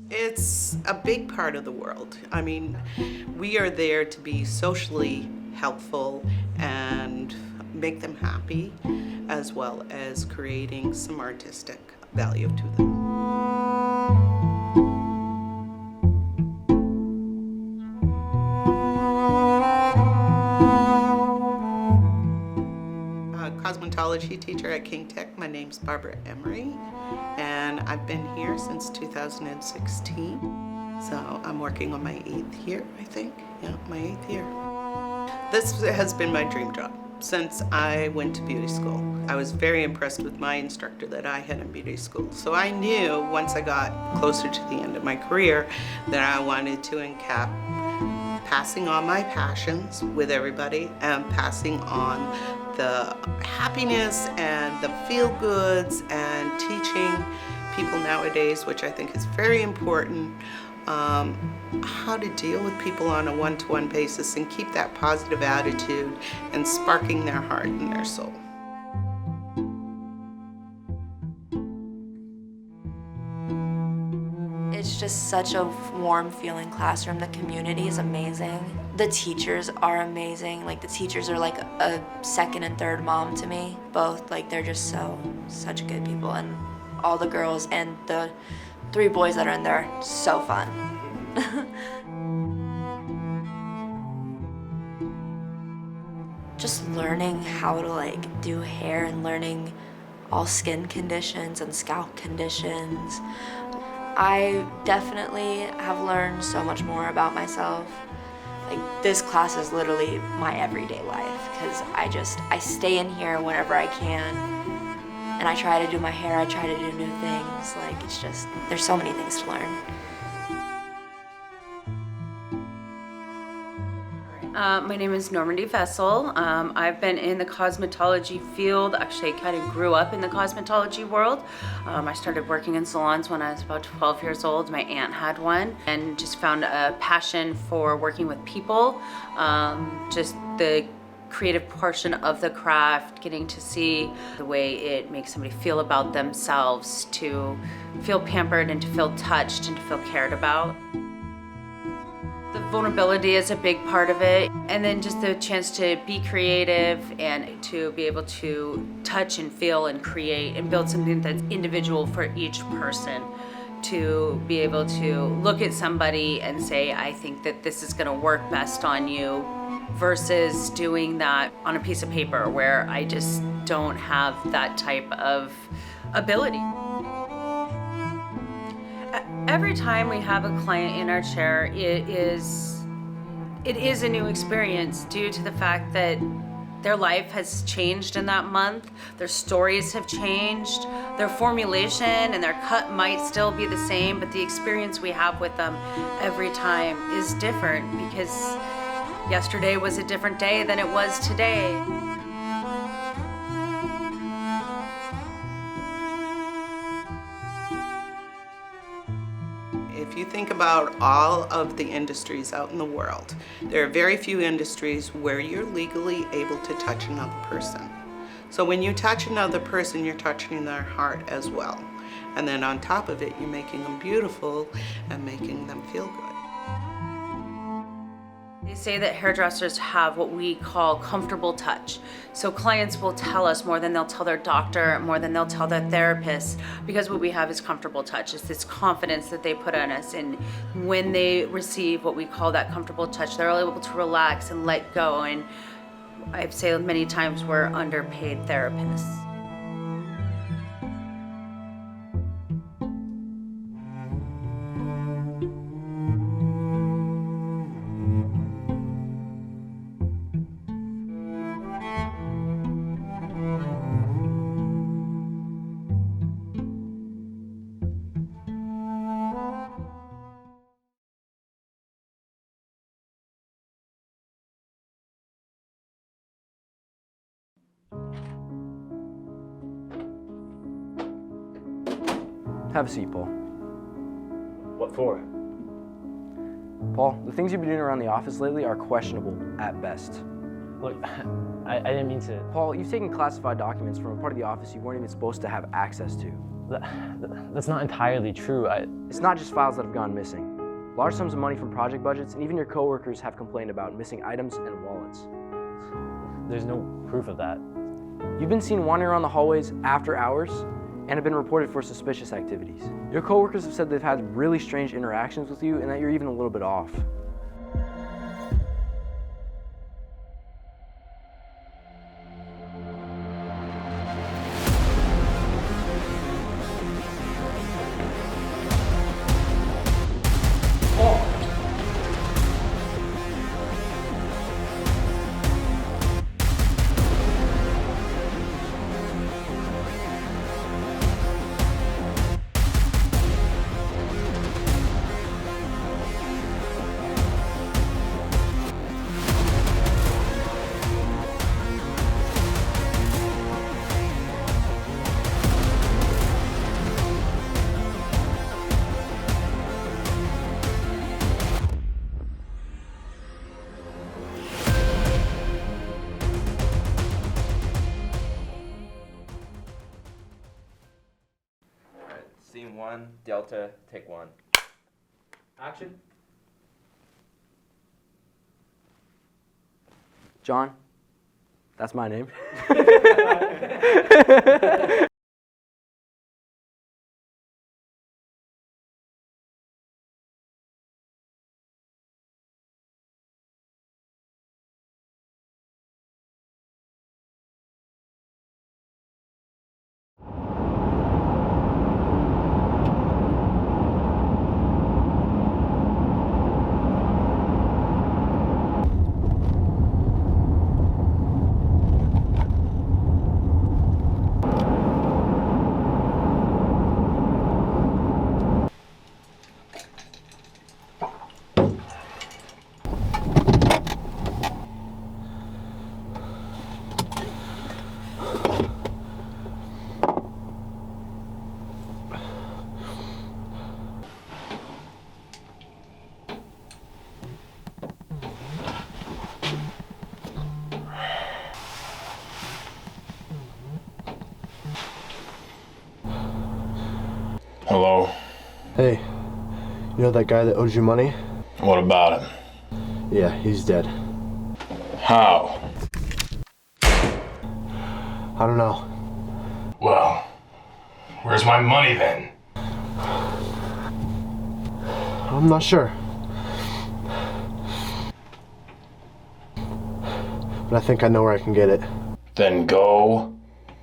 N: It's a big part of the world. I mean, we are there to be socially helpful and make them happy, as well as creating some artistic value to them. Cosmetology teacher at King Tech. My name's Barbara Emery, and I've been here since 2016. So I'm working on my 8th year, I think. Yeah, my 8th year. This has been my dream job since I went to beauty school. I was very impressed with my instructor that I had in beauty school. So I knew once I got closer to the end of my career that I wanted to encap passing on my passions with everybody and passing on the happiness and the feel-goods and teaching people nowadays, which I think is very important, how to deal with people on a one-to-one basis and keep that positive attitude and sparking their heart and their soul.
O: It's just such a warm feeling classroom. The community is amazing. The teachers are amazing. Like, the teachers are like a second and third mom to me. Both, like, they're just such good people. And all the girls and the 3 boys that are in there, so fun. just learning how to like do hair and learning all skin conditions and scalp conditions. I definitely have learned so much more about myself. Like, this class is literally my everyday life because I stay in here whenever I can and I try to do my hair, I try to do new things. Like, it's just, there's so many things to learn.
A: My name is Normandy Vessel. I've been in the cosmetology field. Actually, I kind of grew up in the cosmetology world. I started working in salons when I was about 12 years old. My aunt had one, and just found a passion for working with people. Just the creative portion of the craft, getting to see the way it makes somebody feel about themselves, to feel pampered and to feel touched and to feel cared about. The vulnerability is a big part of it, and then just the chance to be creative and to be able to touch and feel and create and build something that's individual for each person. To be able to look at somebody and say, I think that this is going to work best on you, versus doing that on a piece of paper where I just don't have that type of ability. Every time we have a client in our chair, it is a new experience due to the fact that their life has changed in that month, their stories have changed, their formulation and their cut might still be the same, but the experience we have with them every time is different because yesterday was a different day than it was today.
N: If you think about all of the industries out in the world, there are very few industries where you're legally able to touch another person. So when you touch another person, you're touching their heart as well. And then on top of it, you're making them beautiful and making them feel good.
A: They say that hairdressers have what we call comfortable touch. So clients will tell us more than they'll tell their doctor, more than they'll tell their therapist, because what we have is comfortable touch. It's this confidence that they put on us. And when they receive what we call that comfortable touch, they're able to relax and let go. And I've said many times we're underpaid therapists.
C: Have a seat, Paul.
G: What for?
C: Paul, the things you've been doing around the office lately are questionable at best.
P: Look, I didn't mean to.
C: Paul, you've taken classified documents from a part of the office you weren't even supposed to have access to.
P: That's not entirely true.
C: It's not just files that have gone missing. Large sums of money from project budgets, and even your coworkers have complained about missing items and wallets.
P: There's no proof of that.
C: You've been seen wandering around the hallways after hours and have been reported for suspicious activities. Your coworkers have said they've had really strange interactions with you and that you're even a little bit off.
Q: Scene 1, Delta, take 1. Action.
C: John, that's my name.
J: You know that guy that owes you money?
X: What about him?
J: Yeah, he's dead.
X: How?
J: I don't know.
X: Well, where's my money then?
J: I'm not sure. But I think I know where I can get it.
X: Then go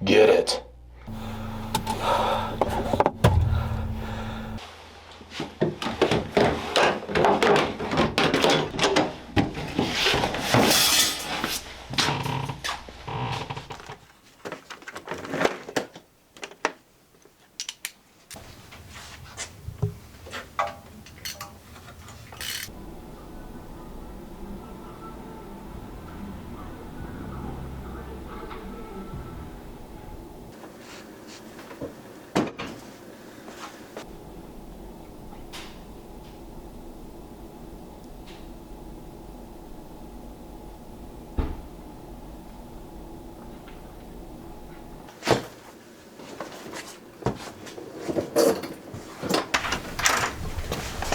X: get it.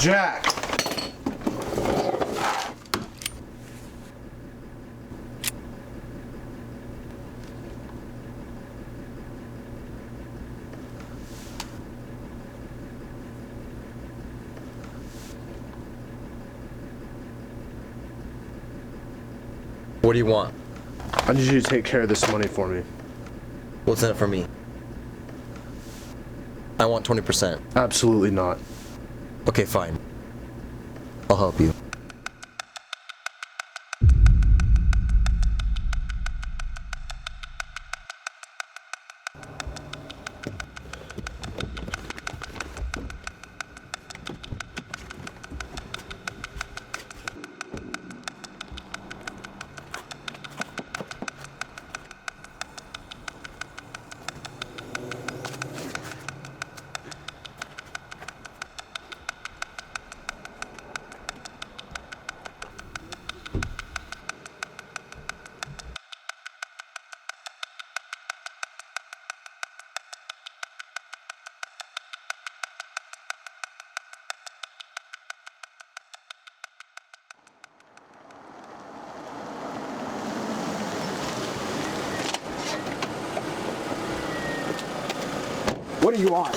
J: Jack!
R: What do you want?
J: I need you to take care of this money for me.
R: What's in it for me? I want 20%.
J: Absolutely not.
R: Okay, fine. I'll help you.
J: What do you want?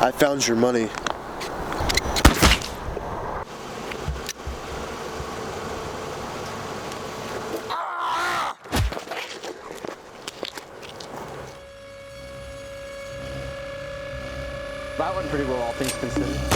J: I found your money.
C: That went pretty well, all things considered.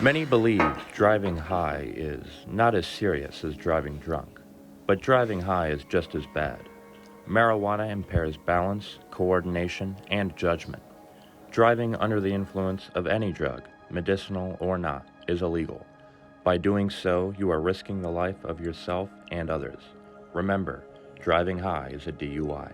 D: Many believe driving high is not as serious as driving drunk, but driving high is just as bad. Marijuana impairs balance, coordination, and judgment. Driving under the influence of any drug, medicinal or not, is illegal. By doing so, you are risking the life of yourself and others. Remember, driving high is a DUI.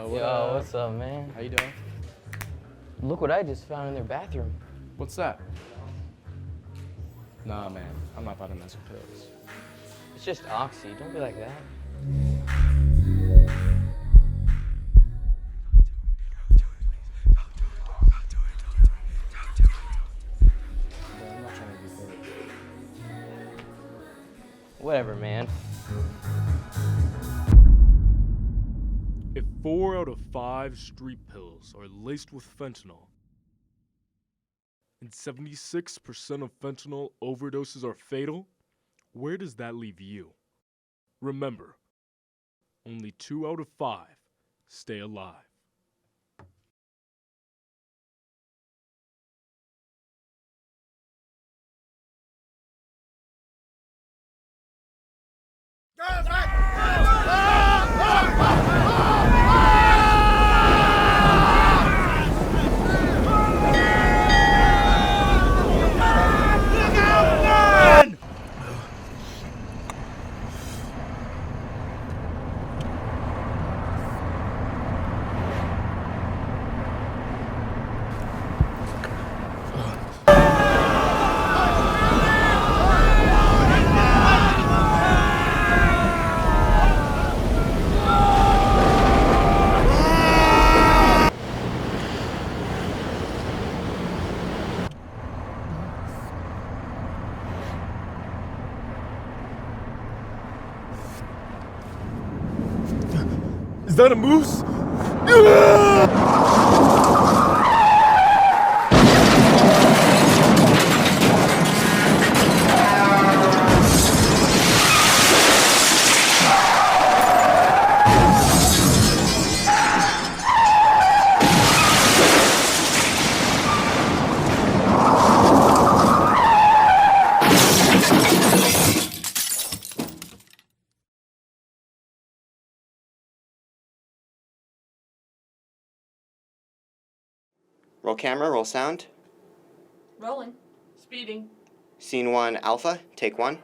F: Yo, what's up, man?
C: How you doing?
F: Look what I just found in their bathroom.
C: What's that? Nah, man, I'm not about to mess with pills.
F: It's just oxy. Don't be like that. I'm not trying to be fake. Whatever, man.
T: If 4 out of 5 street pills are laced with fentanyl, and 76% of fentanyl overdoses are fatal, where does that leave you? Remember, only 2 out of 5 stay alive. Is that a moose?
V: Roll camera, roll sound.
W: Rolling. Speeding.
V: Scene 1, Alpha, take 1.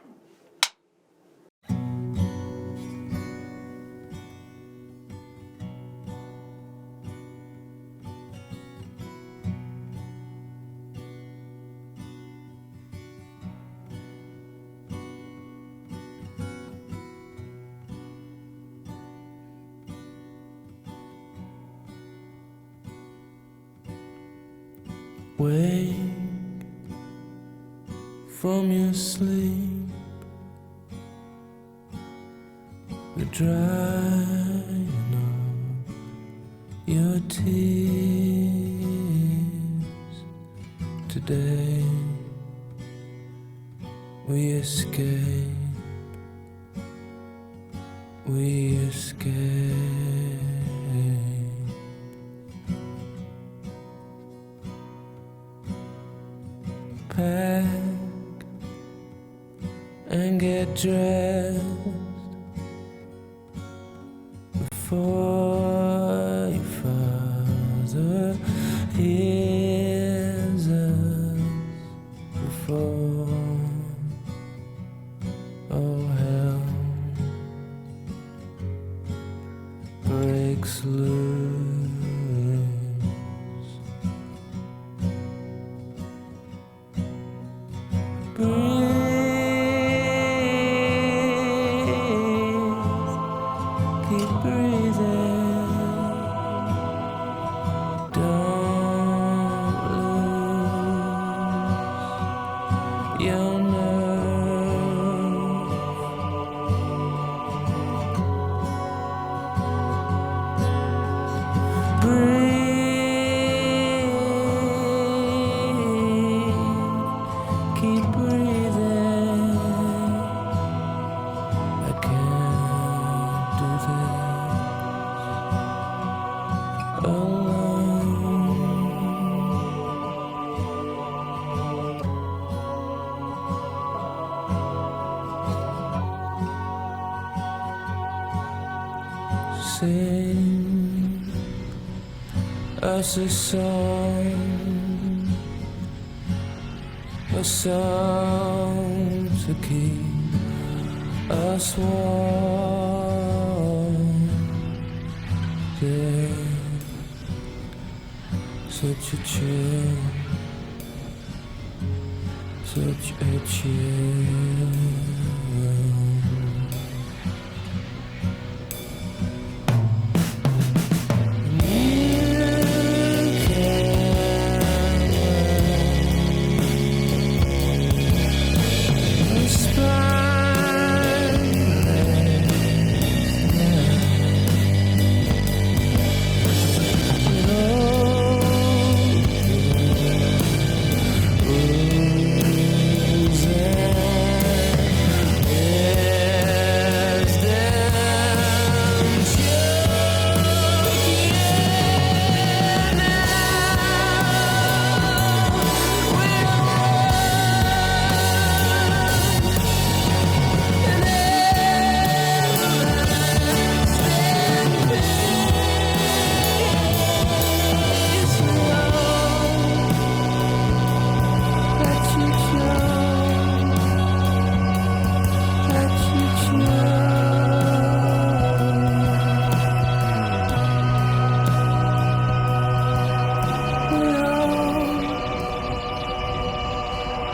Z: Wake from your sleep, the drying of tears. Today we escape. We escape. Pack and get dressed before your father hears us, before all hell breaks loose. Keep breathing. Don't lose your nerve. Breathe. Keep breathing. I can't do this alone. Sing us a song to keep us warm. Yeah, such a chill, such a chill.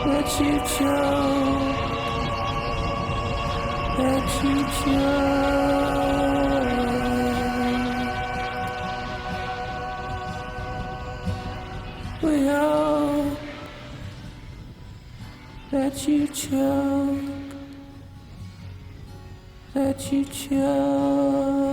Z: Let you choke, let you choke. We all let you choke, let you choke.